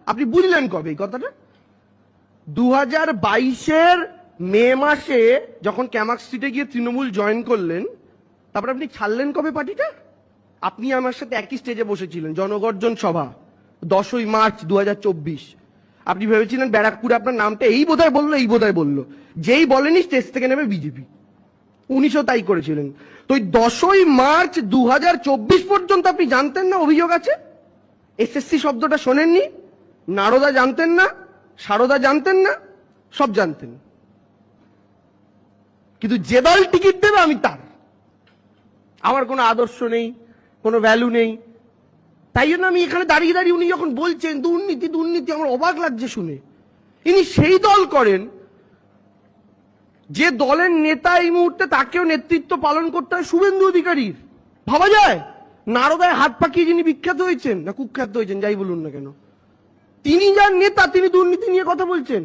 আপনি বুঝলেন কবে এই কথাটা? 2022-এর মে মাসে যখন ক্যামাক স্ট্রিটে গিয়ে তৃণমূল জয়েন করলেন, তারপর আপনি ছাড়লেন কবে পার্টিটা? আপনি আমার সাথে একই স্টেজে বসেছিলেন, জনগর্জন সভা 10ই মার্চ 2024। আপনি ভেবেছিলেন ব্যারাকপুরে আপনার নামটা এই বোধহয় বললো, যেই বলেনি স্টেজ থেকে নেমে বিজেপি। 19ও তাই করেছিলেন। তো ওই 10ই মার্চ 2024 পর্যন্ত আপনি জানতেন না অভিযোগ আছে? এসএসসি শব্দটা শোনেননি? নারদা জানতেন না? সারদা জানতেন না? সব জানতেন। কিন্তু যে দল টিকিট দেবে আমি তার, আমার কোনো আদর্শ নেই, কোনো ভ্যালু নেই। তাই জন্য আমি এখানে দাঁড়িয়ে দাঁড়িয়ে উনি যখন বলছেন দুর্নীতি দুর্নীতি, আমার অবাক লাগছে শুনে। ইনি সেই দল করেন যে দলের নেতা এই মুহূর্তে তাকেও নেতৃত্ব পালন করতে হয় শুভেন্দু অধিকারীর। ভাবা যায়? নারদায় হাত পাকিয়ে যিনি বিখ্যাত হয়েছেন, না কুখ্যাত হয়েছেন, যাই বলুন না কেন, তিনি যার নেতা, তিনি দুর্নীতি নিয়ে কথা বলছেন।